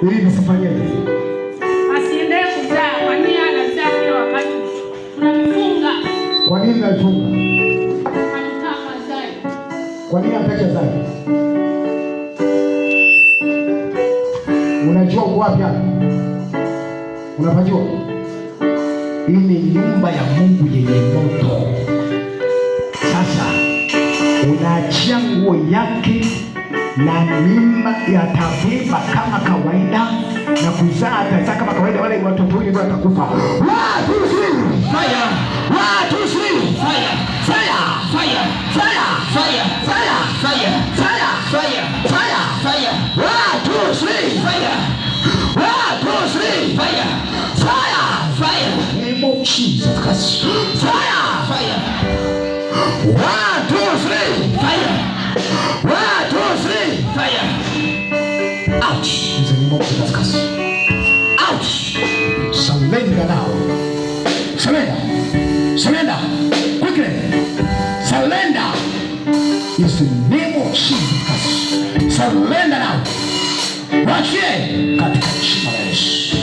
ili nisifanyeje? Asiendelee kuzaa. Kwa nini anazaa kila wakati? Unamfunga. Kwa nini nafunga? Anataka azae. Kwa nini anataka azae? Unajua uko wapi hapa? Unapajua? Hii ni nyumba ya Mungu yenye moto. Sasa unaachia nguo yake na mimba yatabeba kama kawaida na kuzaa atazaa kama kawaida. Wale watoto wengi ndio watakufa. Watu fire, watu fire, fire, fire, fire, fire, fire, fire, fire, fire, fire, fire, watu fire, watu fire, fire, fire, name of Jesus Christ, fire, fire, watu fire, watu fire, out in the name of Jesus Christ, out, surrender now, surrender, surrender, quickly, surrender, in the name of Jesus Christ, surrender now, wachie katika jina la Yesu,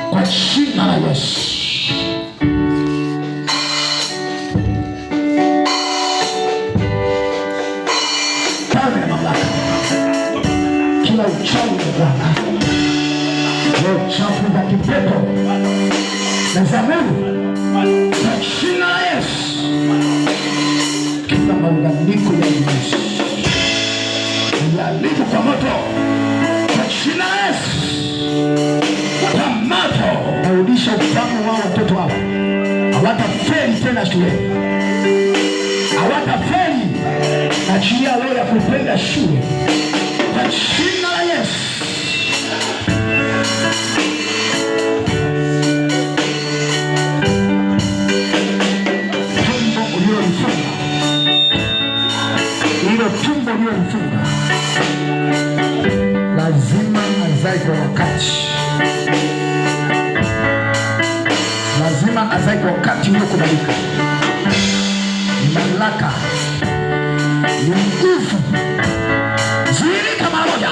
kwa jina la Yesu. Kila uchawi mamlaka, uchafu za kipepo na za Mungu kwa jina la Yesu, kila maunganiko ya Yesu yalipo kwa moto kwa jina la Yesu, kwa moto narudisha ufahamu wao. Watoto hao hawatafeli tena shuleni, hawatafeli na chini ya roho ya kupenda shule kwa jina la Yesu. Tumbo uliolifunga, hilo tumbo uliolifunga lazima azae kwa wakati, lazima azae kwa wakati uliokubalika. Ni mamlaka, ni nguvu, zilika mara moja,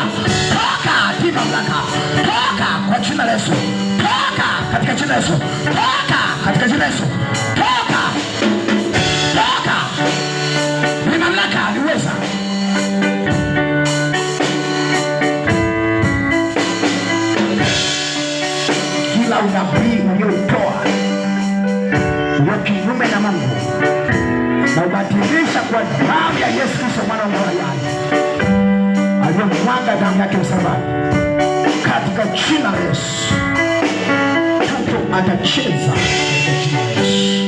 toka ti mamlaka, toka kwa jina la Yesu, toka katika jina la Yesu, toka katika jina la Yesu, toka, toka. Ni mamlaka, niweza kila unabii uliotoa ulio kinyume na Mungu na ubatilisha kwa damu ya Yesu Kristo mwana wa Mungu aliyemwaga damu yake msalabani, katika jina la Yesu. Mtoto atacheza katika jina la Yesu.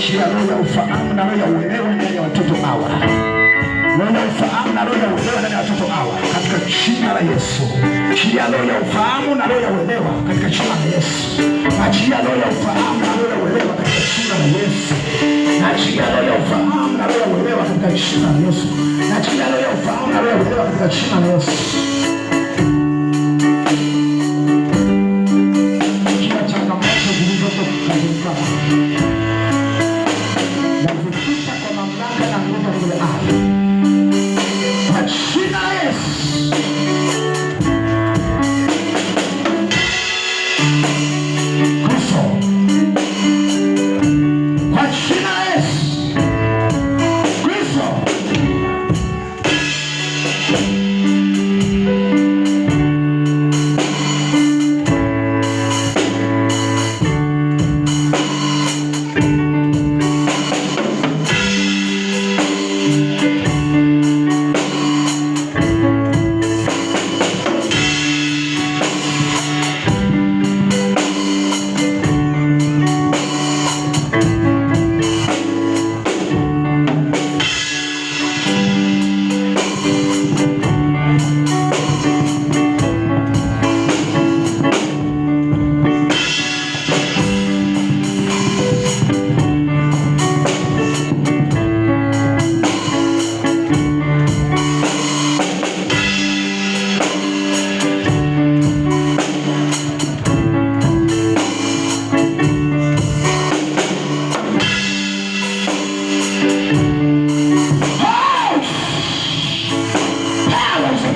Chia roho ya ufahamu na roho ya uelewa ndani ya watoto hawa, roho ya ufahamu na roho ya uelewa ndani ya watoto hawa katika jina la Yesu. Chia roho ya ufahamu na roho ya uelewa katika jina la Yesu. Achia roho ya ufahamu na roho ya uelewa katika jina la Yesu. Achia roho ya ufahamu na roho ya uelewa katika jina la Yesu. Achia roho ya ufahamu na roho ya uelewa katika jina la Yesu. Kila changamoto zilizoko kazini kwako nazipita kwa mamlaka na nguvu ya ardhi kwa jina la Yesu. Kristo, kwa jina la Yesu. Kristo,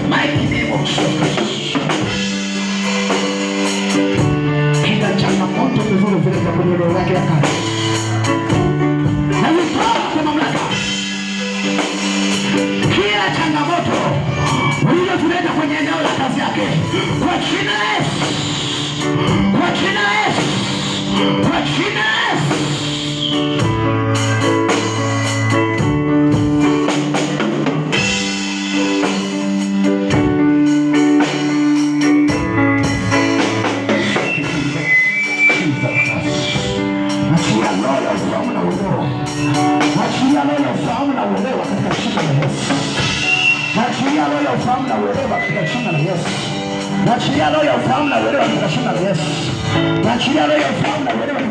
mighty name of Jesus. kila changamoto ulizotuleta kwenye eneo la kazi yake, kwa jina la Yesu, kwa jina la Yesu, kwa jina la Yesu. Achilia roho ya ufahamu na uelewa. Achilia roho ya ufahamu na uelewa katika jina la Yesu. Achilia roho ya ufahamu na uelewa katika jina la Yesu. Achilia roho ya ufahamu na uelewa katika jina la Yesu. Achilia roho ya ufahamu na uelewa.